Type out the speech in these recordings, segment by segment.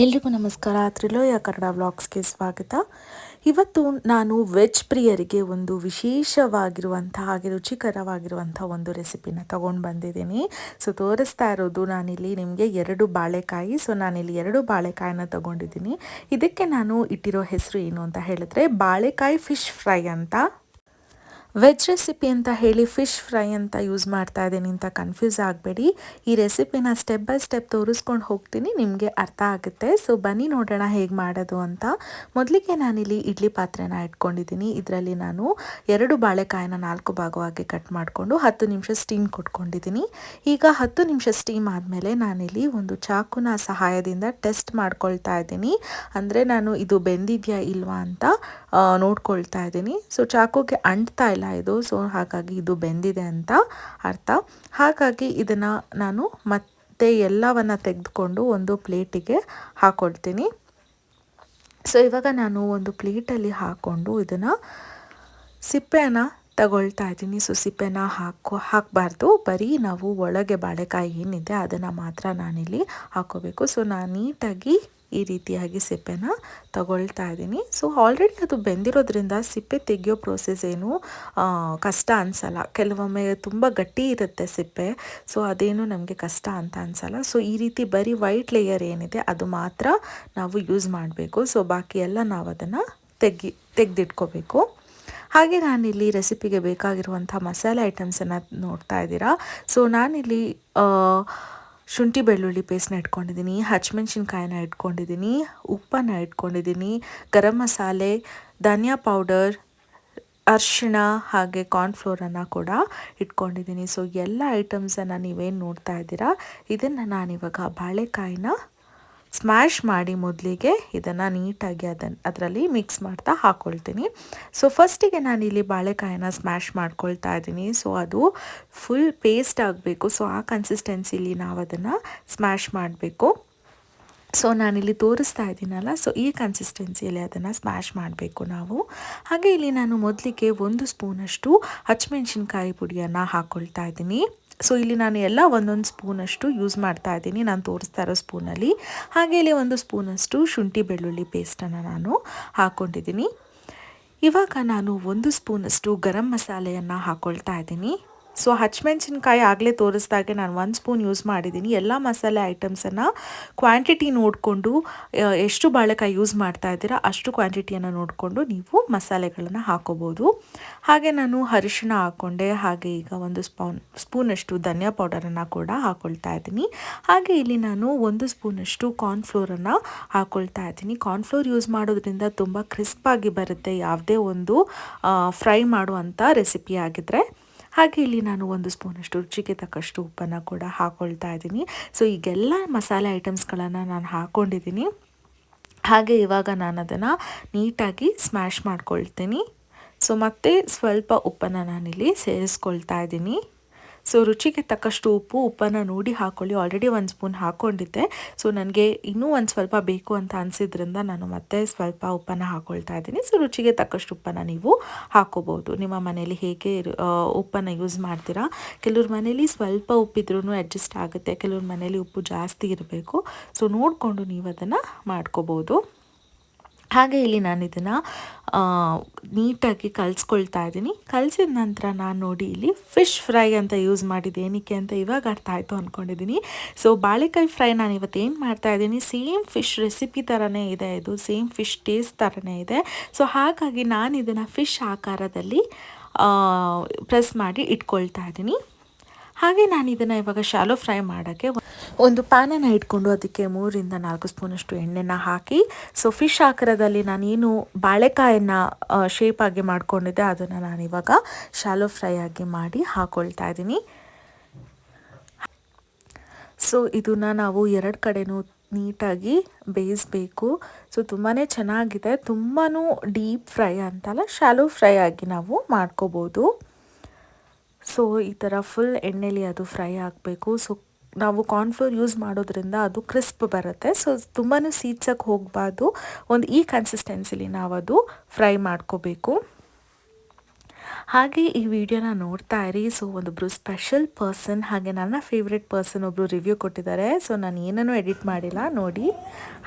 ಎಲ್ರಿಗೂ ನಮಸ್ಕಾರ. ತ್ರಿಲೋಯ ಕನ್ನಡ ವ್ಲಾಗ್ಸ್ಗೆ ಸ್ವಾಗತ. ಇವತ್ತು ನಾನು ವೆಜ್ ಪ್ರಿಯರಿಗೆ ಒಂದು ವಿಶೇಷವಾಗಿರುವಂಥ ಹಾಗೆ ರುಚಿಕರವಾಗಿರುವಂಥ ಒಂದು ರೆಸಿಪಿನ ತೊಗೊಂಡು ಬಂದಿದ್ದೀನಿ. ಸೊ ತೋರಿಸ್ತಾ ಇರೋದು ನಾನಿಲ್ಲಿ ನಿಮಗೆ 2 ಬಾಳೆಕಾಯಿ. ಸೊ ನಾನಿಲ್ಲಿ 2 ಬಾಳೆಕಾಯಿನ ತೊಗೊಂಡಿದ್ದೀನಿ. ಇದಕ್ಕೆ ನಾನು ಇಟ್ಟಿರೋ ಹೆಸರು ಏನು ಅಂತ ಹೇಳಿದ್ರೆ ಬಾಳೆಕಾಯಿ ಫಿಶ್ ಫ್ರೈ ಅಂತ. ವೆಜ್ ರೆಸಿಪಿ ಅಂತ ಹೇಳಿ ಫಿಶ್ ಫ್ರೈ ಅಂತ ಯೂಸ್ ಮಾಡ್ತಾ ಇದ್ದೀನಿ ಅಂತ ಕನ್ಫ್ಯೂಸ್ ಆಗಬೇಡಿ. ಈ ರೆಸಿಪಿನ ಸ್ಟೆಪ್ ಬೈ ಸ್ಟೆಪ್ ತೋರಿಸ್ಕೊಂಡು ಹೋಗ್ತೀನಿ, ನಿಮಗೆ ಅರ್ಥ ಆಗುತ್ತೆ. ಸೊ ಬನ್ನಿ ನೋಡೋಣ ಹೇಗೆ ಮಾಡೋದು ಅಂತ. ಮೊದಲಿಗೆ ನಾನಿಲ್ಲಿ ಇಡ್ಲಿ ಪಾತ್ರೆನ ಇಟ್ಕೊಂಡಿದ್ದೀನಿ. ಇದರಲ್ಲಿ ನಾನು 2 ಬಾಳೆಕಾಯಿನ 4 ಭಾಗವಾಗಿ ಕಟ್ ಮಾಡಿಕೊಂಡು 10 ನಿಮಿಷ ಸ್ಟೀಮ್ ಕೊಟ್ಕೊಂಡಿದ್ದೀನಿ. ಈಗ 10 ನಿಮಿಷ ಸ್ಟೀಮ್ ಆದಮೇಲೆ ನಾನಿಲ್ಲಿ ಒಂದು ಚಾಕುನ ಸಹಾಯದಿಂದ ಟೆಸ್ಟ್ ಮಾಡ್ಕೊಳ್ತಾ ಇದ್ದೀನಿ. ಅಂದರೆ ನಾನು ಇದು ಬೆಂದಿದೆಯಾ ಇಲ್ವಾ ಅಂತ ನೋಡ್ಕೊಳ್ತಾ ಇದ್ದೀನಿ. ಸೊ ಚಾಕುಗೆ ಅಂಟ್ತಾ ಇಲ್ಲ ಇದು, ಸೊ ಹಾಗಾಗಿ ಇದು ಬೆಂದಿದೆ ಅಂತ ಅರ್ಥ. ಹಾಗಾಗಿ ಇದನ್ನು ನಾನು ಮತ್ತೆ ಎಲ್ಲವನ್ನು ತೆಗೆದುಕೊಂಡು ಒಂದು ಪ್ಲೇಟಿಗೆ ಹಾಕ್ಕೊಳ್ತೀನಿ. ಸೊ ಇವಾಗ ನಾನು ಒಂದು ಪ್ಲೇಟಲ್ಲಿ ಹಾಕ್ಕೊಂಡು ಇದನ್ನು ಸಿಪ್ಪೆನ ತಗೊಳ್ತಾ ಇದ್ದೀನಿ. ಸೊ ಸಿಪ್ಪೆನ ಹಾಕಬಾರ್ದು, ಬರೀ ನಾವು ಒಳಗೆ ಬಾಳೆಕಾಯಿ ಏನಿದೆ ಅದನ್ನು ಮಾತ್ರ ನಾನಿಲ್ಲಿ ಹಾಕೋಬೇಕು. ಸೊ ನಾನು ನೀಟಾಗಿ ಈ ರೀತಿಯಾಗಿ ಸಿಪ್ಪೆನ ತಗೊಳ್ತಾ ಇದ್ದೀನಿ. ಸೊ ಆಲ್ರೆಡಿ ಅದು ಬೆಂದಿರೋದ್ರಿಂದ ಸಿಪ್ಪೆ ತೆಗೆಯೋ ಪ್ರೋಸೆಸ್ ಏನು ಕಷ್ಟ ಅನಿಸಲ್ಲ. ಕೆಲವೊಮ್ಮೆ ತುಂಬ ಗಟ್ಟಿ ಇರುತ್ತೆ ಸಿಪ್ಪೆ, ಸೊ ಅದೇನು ನಮಗೆ ಕಷ್ಟ ಅಂತ ಅನಿಸಲ್ಲ. ಸೊ ಈ ರೀತಿ ಬರೀ ವೈಟ್ ಲೇಯರ್ ಏನಿದೆ ಅದು ಮಾತ್ರ ನಾವು ಯೂಸ್ ಮಾಡಬೇಕು. ಸೊ ಬಾಕಿ ಎಲ್ಲ ನಾವು ಅದನ್ನು ತೆಗೆದಿಟ್ಕೋಬೇಕು. ಹಾಗೆ ನಾನಿಲ್ಲಿ ರೆಸಿಪಿಗೆ ಬೇಕಾಗಿರುವಂಥ ಮಸಾಲೆ ಐಟಮ್ಸನ್ನು ನೋಡ್ತಾ ಇದ್ದೀರಾ. ಸೊ ನಾನಿಲ್ಲಿ ಶುಂಠಿ ಬೆಳ್ಳುಳ್ಳಿ ಪೇಸ್ಟ್ನ ಇಟ್ಕೊಂಡಿದ್ದೀನಿ, ಹಸಿಮೆಣ್ಸಿನ್ಕಾಯಿನ ಇಟ್ಕೊಂಡಿದ್ದೀನಿ, ಉಪ್ಪನ್ನು ಇಟ್ಕೊಂಡಿದ್ದೀನಿ, ಗರಂ ಮಸಾಲೆ, ಧನಿಯಾ ಪೌಡರ್, ಅರಿಶಿಣ ಹಾಗೆ ಕಾರ್ನ್ಫ್ಲೋರನ್ನು ಕೂಡ ಇಟ್ಕೊಂಡಿದ್ದೀನಿ. ಸೊ ಎಲ್ಲ ಐಟಮ್ಸನ್ನು ನೀವೇನು ನೋಡ್ತಾ ಇದ್ದೀರಾ ಇದನ್ನು ನಾನಿವಾಗ ಬಾಳೆಕಾಯಿನ ಸ್ಮ್ಯಾಶ್ ಮಾಡಿ ಮೊದಲಿಗೆ ಇದನ್ನು ನೀಟಾಗಿ ಅದರಲ್ಲಿ ಮಿಕ್ಸ್ ಮಾಡ್ತಾ ಹಾಕ್ಕೊಳ್ತೀನಿ. ಸೊ ಫಸ್ಟಿಗೆ ನಾನಿಲ್ಲಿ ಬಾಳೆಕಾಯಿನ ಸ್ಮ್ಯಾಶ್ ಮಾಡ್ಕೊಳ್ತಾ ಇದ್ದೀನಿ. ಸೊ ಅದು ಫುಲ್ ಪೇಸ್ಟ್ ಆಗಬೇಕು. ಸೊ ಆ ಕನ್ಸಿಸ್ಟೆನ್ಸಿಲಿ ನಾವು ಅದನ್ನು ಸ್ಮ್ಯಾಶ್ ಮಾಡಬೇಕು. ಸೊ ನಾನಿಲ್ಲಿ ತೋರಿಸ್ತಾ ಇದ್ದೀನಲ್ಲ, ಸೊ ಈ ಕನ್ಸಿಸ್ಟೆನ್ಸಿಯಲ್ಲಿ ಅದನ್ನು ಸ್ಮ್ಯಾಶ್ ಮಾಡಬೇಕು ನಾವು. ಹಾಗೆ ಇಲ್ಲಿ ನಾನು ಮೊದಲಿಗೆ 1 ಸ್ಪೂನಷ್ಟು ಹಸಿಮೆಣ್ಸಿನ್ಕಾಯಿ ಪುಡಿಯನ್ನು ಹಾಕ್ಕೊಳ್ತಾ ಇದ್ದೀನಿ. ಸೊ ಇಲ್ಲಿ ನಾನು ಎಲ್ಲ 1 ಸ್ಪೂನಷ್ಟು ಯೂಸ್ ಮಾಡ್ತಾ ಇದ್ದೀನಿ, ನಾನು ತೋರಿಸ್ತಾ ಇರೋ ಸ್ಪೂನಲ್ಲಿ. ಹಾಗೆ ಇಲ್ಲಿ 1 ಸ್ಪೂನಷ್ಟು ಶುಂಠಿ ಬೆಳ್ಳುಳ್ಳಿ ಪೇಸ್ಟನ್ನು ನಾನು ಹಾಕ್ಕೊಂಡಿದ್ದೀನಿ. ಇವಾಗ ನಾನು 1 ಸ್ಪೂನಷ್ಟು ಗರಂ ಮಸಾಲೆಯನ್ನು ಹಾಕ್ಕೊಳ್ತಾ ಇದ್ದೀನಿ. ಸೊ ಹಸಿಮೆಣ್ಸಿನ್ಕಾಯಿ ಆಗಲೇ ತೋರಿಸ್ದಾಗೆ ನಾನು 1 ಸ್ಪೂನ್ ಯೂಸ್ ಮಾಡಿದ್ದೀನಿ. ಎಲ್ಲ ಮಸಾಲೆ ಐಟಮ್ಸನ್ನು ಕ್ವಾಂಟಿಟಿ ನೋಡಿಕೊಂಡು ಎಷ್ಟು ಬಾಳೆಕಾಯಿ ಯೂಸ್ ಮಾಡ್ತಾ ಇದ್ದೀರಾ ಅಷ್ಟು ಕ್ವಾಂಟಿಟಿಯನ್ನು ನೋಡಿಕೊಂಡು ನೀವು ಮಸಾಲೆಗಳನ್ನು ಹಾಕೋಬೋದು. ಹಾಗೆ ನಾನು ಅರಿಶಿಣ ಹಾಕ್ಕೊಂಡೆ. ಹಾಗೆ ಈಗ 1 ಸ್ಪೂನಷ್ಟು ಧನಿಯಾ ಪೌಡರನ್ನು ಕೂಡ ಹಾಕ್ಕೊಳ್ತಾ ಇದ್ದೀನಿ. ಹಾಗೆ ಇಲ್ಲಿ ನಾನು 1 ಸ್ಪೂನಷ್ಟು ಕಾರ್ನ್ಫ್ಲೋರನ್ನು ಹಾಕ್ಕೊಳ್ತಾ ಇದ್ದೀನಿ. ಕಾರ್ನ್ಫ್ಲೋರ್ ಯೂಸ್ ಮಾಡೋದ್ರಿಂದ ತುಂಬ ಕ್ರಿಸ್ಪಾಗಿ ಬರುತ್ತೆ ಯಾವುದೇ ಒಂದು ಫ್ರೈ ಮಾಡುವಂಥ ರೆಸಿಪಿ ಆಗಿದ್ದರೆ. ಹಾಗೆ ಇಲ್ಲಿ ನಾನು 1 ಸ್ಪೂನಷ್ಟು ರುಚಿಗೆ ತಕ್ಕಷ್ಟು ಉಪ್ಪನ್ನು ಕೂಡ ಹಾಕ್ಕೊಳ್ತಾ ಇದ್ದೀನಿ. ಸೊ ಈಗೆಲ್ಲ ಮಸಾಲೆ ಐಟಮ್ಸ್ಗಳನ್ನು ನಾನು ಹಾಕ್ಕೊಂಡಿದ್ದೀನಿ. ಹಾಗೆ ಇವಾಗ ನಾನು ಅದನ್ನು ನೀಟಾಗಿ ಸ್ಮ್ಯಾಶ್ ಮಾಡ್ಕೊಳ್ತೀನಿ. ಸೊ ಮತ್ತೆ ಸ್ವಲ್ಪ ಉಪ್ಪನ್ನು ನಾನಿಲ್ಲಿ ಸೇರಿಸ್ಕೊಳ್ತಾ ಇದ್ದೀನಿ. ಸೊ ರುಚಿಗೆ ತಕ್ಕಷ್ಟು ಉಪ್ಪನ್ನು ನೋಡಿ ಹಾಕ್ಕೊಳ್ಳಿ. Already 1 spoon ಹಾಕ್ಕೊಂಡಿದ್ದೆ. ಸೊ ನನಗೆ ಇನ್ನೂ ಒಂದು ಸ್ವಲ್ಪ ಬೇಕು ಅಂತ ಅನಿಸಿದ್ರಿಂದ ನಾನು ಮತ್ತೆ ಸ್ವಲ್ಪ ಉಪ್ಪನ್ನು ಹಾಕ್ಕೊಳ್ತಾ ಇದ್ದೀನಿ. ಸೊ ರುಚಿಗೆ ತಕ್ಕಷ್ಟು ಉಪ್ಪನ್ನು ನೀವು ಹಾಕ್ಕೋಬೋದು. ನಿಮ್ಮ ಮನೇಲಿ ಹೇಗೆ ಉಪ್ಪನ್ನು ಯೂಸ್ ಮಾಡ್ತೀರಾ, ಕೆಲವ್ರ ಮನೇಲಿ ಸ್ವಲ್ಪ ಉಪ್ಪಿದ್ರೂ ಅಡ್ಜಸ್ಟ್ ಆಗುತ್ತೆ, ಕೆಲವ್ರ ಮನೇಲಿ ಉಪ್ಪು ಜಾಸ್ತಿ ಇರಬೇಕು. ಸೊ ನೋಡಿಕೊಂಡು ನೀವು ಅದನ್ನು ಮಾಡ್ಕೋಬೋದು. ಹಾಗೆ ಇಲ್ಲಿ ನಾನು ಇದನ್ನು ನೀಟಾಗಿ ಕಲಿಸ್ಕೊಳ್ತಾ ಇದ್ದೀನಿ. ಕಲಿಸಿದ ನಂತರ ನಾನು ನೋಡಿ ಇಲ್ಲಿ ಫಿಶ್ ಫ್ರೈ ಅಂತ ಯೂಸ್ ಮಾಡಿದ್ದೆ. ಏನಕ್ಕೆ ಅಂತ ಇವಾಗ ಅರ್ಥ ಆಯಿತು ಅಂದ್ಕೊಂಡಿದ್ದೀನಿ. ಸೊ ಬಾಳೆಕಾಯಿ ಫ್ರೈ ನಾನು ಇವತ್ತೇನು ಮಾಡ್ತಾಯಿದ್ದೀನಿ, ಸೇಮ್ ಫಿಶ್ ರೆಸಿಪಿ ಥರನೇ ಇದೆ, ಇದು ಸೇಮ್ ಫಿಶ್ ಟೇಸ್ಟ್ ಥರನೇ ಇದೆ. ಸೊ ಹಾಗಾಗಿ ನಾನು ಇದನ್ನು ಫಿಶ್ ಆಕಾರದಲ್ಲಿ ಪ್ರೆಸ್ ಮಾಡಿ ಇಟ್ಕೊಳ್ತಾ ಇದ್ದೀನಿ. ಹಾಗೆ ನಾನು ಇದನ್ನು ಇವಾಗ ಶಾಲೋ ಫ್ರೈ ಮಾಡೋಕ್ಕೆ ಒಂದು ಪ್ಯಾನನ್ನು ಇಟ್ಕೊಂಡು ಅದಕ್ಕೆ 3ರಿಂದ 4 ಸ್ಪೂನಷ್ಟು ಎಣ್ಣೆನ ಹಾಕಿ, ಸೊ ಫಿಶ್ ಆಕಾರದಲ್ಲಿ ನಾನೇನು ಬಾಳೆಕಾಯನ್ನು ಶೇಪಾಗಿ ಮಾಡ್ಕೊಂಡಿದ್ದೆ ಅದನ್ನು ನಾನಿವಾಗ ಶಾಲೋ ಫ್ರೈ ಆಗಿ ಮಾಡಿ ಹಾಕ್ಕೊಳ್ತಾ ಇದ್ದೀನಿ. ಸೊ ಇದನ್ನು ನಾವು 2 ಕಡೆನೂ ನೀಟಾಗಿ ಬೇಯಿಸಬೇಕು. ಸೊ ತುಂಬಾ ಚೆನ್ನಾಗಿದೆ, ತುಂಬಾ ಡೀಪ್ ಫ್ರೈ ಅಂತಲ್ಲ, ಶಾಲೋ ಫ್ರೈ ಆಗಿ ನಾವು ಮಾಡ್ಕೋಬೋದು. ಸೊ ಈ ಥರ ಫುಲ್ ಎಣ್ಣೆಲಿ ಅದು ಫ್ರೈ ಆಗಬೇಕು. ಸೊ ನಾವು ಕಾರ್ನ್ಫ್ಲೋರ್ ಯೂಸ್ ಮಾಡೋದ್ರಿಂದ ಅದು ಕ್ರಿಸ್ಪ್ ಬರುತ್ತೆ. ಸೊ ತುಂಬಾ ಸೀದ್ಸಕ್ಕೆ ಹೋಗಬಾರ್ದು, ಒಂದು ಈ ಕನ್ಸಿಸ್ಟೆನ್ಸಿಲಿ ನಾವು ಅದು ಫ್ರೈ ಮಾಡ್ಕೋಬೇಕು. ಹಾಗೆ ಈ ವಿಡಿಯೋನ ನೋಡ್ತಾ ಇರಿ. ಸೊ ಒಂದೊಬ್ರು ಸ್ಪೆಷಲ್ ಪರ್ಸನ್ ಹಾಗೆ ನನ್ನ ಫೇವ್ರೆಟ್ ಪರ್ಸನ್ ಒಬ್ಬರು ರಿವ್ಯೂ ಕೊಟ್ಟಿದ್ದಾರೆ. ಸೊ ನಾನು ಏನನ್ನೂ ಎಡಿಟ್ ಮಾಡಿಲ್ಲ, ನೋಡಿ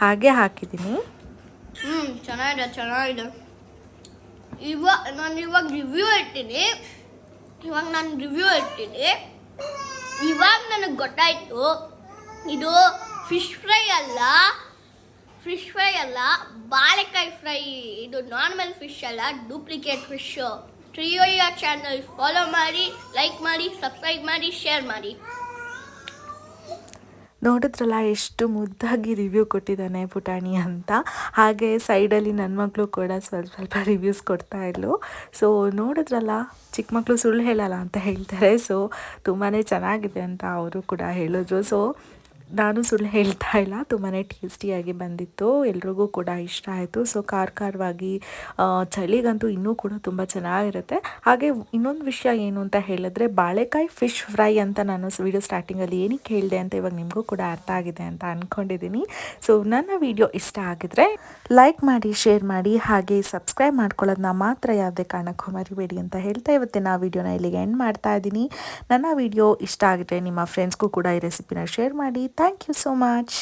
ಹಾಗೆ ಹಾಕಿದ್ದೀನಿ. ಚೆನ್ನಾಗಿದೆ. ನಾನು ಇವಾಗ ರಿವ್ಯೂ ಇರ್ತೀನಿ. ಇವಾಗ ನನಗೆ ಗೊತ್ತಾಯ್ತು, ಇದು ಫಿಶ್ ಫ್ರೈ ಅಲ್ಲ, ಬಾಳೆಕಾಯಿ ಫ್ರೈ. ಇದು ನಾರ್ಮಲ್ ಫಿಶ್ ಅಲ್ಲ, duplicate fish. Trio channel follow ಮಾಡಿ, ಲೈಕ್ ಮಾಡಿ, ಸಬ್ಸ್ಕ್ರೈಬ್ ಮಾಡಿ, ಶೇರ್ ಮಾಡಿ. ನೋಡಿದ್ರಲ್ಲ ಎಷ್ಟು ಮುದ್ದಾಗಿ ರಿವ್ಯೂ ಕೊಟ್ಟಿದ್ದಾನೆ ಪುಟಾಣಿ ಅಂತ. ಹಾಗೆ ಸೈಡಲ್ಲಿ ನನ್ನ ಮಗಳು ಕೂಡ ಸ್ವಲ್ಪ ರಿವ್ಯೂಸ್ ಕೊಡ್ತಾ ಇದ್ಲು. ಸೊ ನೋಡಿದ್ರಲ್ಲ, ಚಿಕ್ಕ ಮಕ್ಕಳು ಸುಳ್ಳು ಹೇಳಲ್ಲ ಅಂತ ಹೇಳ್ತಾರೆ. ಸೊ ತುಂಬಾ ಚೆನ್ನಾಗಿದೆ ಅಂತ ಅವರು ಕೂಡ ಹೇಳಿದ್ರು. ಸೊ ನಾನು ಸುಳ್ಳು ಹೇಳ್ತಾ ಇಲ್ಲ, ತುಂಬಾ ಟೇಸ್ಟಿಯಾಗಿ ಬಂದಿತ್ತು, ಎಲ್ರಿಗೂ ಕೂಡ ಇಷ್ಟ ಆಯಿತು. ಸೊ ಖಾರವಾಗಿ ಚಳಿಗಂತೂ ಇನ್ನೂ ಕೂಡ ತುಂಬ ಚೆನ್ನಾಗಿರುತ್ತೆ. ಹಾಗೆ ಇನ್ನೊಂದು ವಿಷಯ ಏನು ಅಂತ ಹೇಳಿದ್ರೆ, ಬಾಳೆಕಾಯಿ ಫಿಶ್ ಫ್ರೈ ಅಂತ ನಾನು ವಿಡಿಯೋ ಸ್ಟಾರ್ಟಿಂಗಲ್ಲಿ ಏನಕ್ಕೆ ಹೇಳಿದೆ ಅಂತ ಇವಾಗ ನಿಮಗೂ ಕೂಡ ಅರ್ಥ ಆಗಿದೆ ಅಂತ ಅಂದ್ಕೊಂಡಿದ್ದೀನಿ. ಸೊ ನನ್ನ ವಿಡಿಯೋ ಇಷ್ಟ ಆಗಿದ್ರೆ ಲೈಕ್ ಮಾಡಿ, ಶೇರ್ ಮಾಡಿ, ಹಾಗೆ ಸಬ್ಸ್ಕ್ರೈಬ್ ಮಾಡ್ಕೊಳ್ಳೋದನ್ನ ಮಾತ್ರ ಯಾವುದೇ ಕಾರಣಕ್ಕೂ ಮರಿಬೇಡಿ ಅಂತ ಹೇಳ್ತಾ ಇವತ್ತಿನ ವಿಡಿಯೋನ ಇಲ್ಲಿಗೆ ಎಂಡ್ ಮಾಡ್ತಾ ಇದ್ದೀನಿ. ನನ್ನ ವಿಡಿಯೋ ಇಷ್ಟ ಆಗಿದ್ರೆ ನಿಮ್ಮ ಫ್ರೆಂಡ್ಸ್ಗೂ ಕೂಡ ಈ ರೆಸಿಪಿನ ಶೇರ್ ಮಾಡಿ. Thank you so much.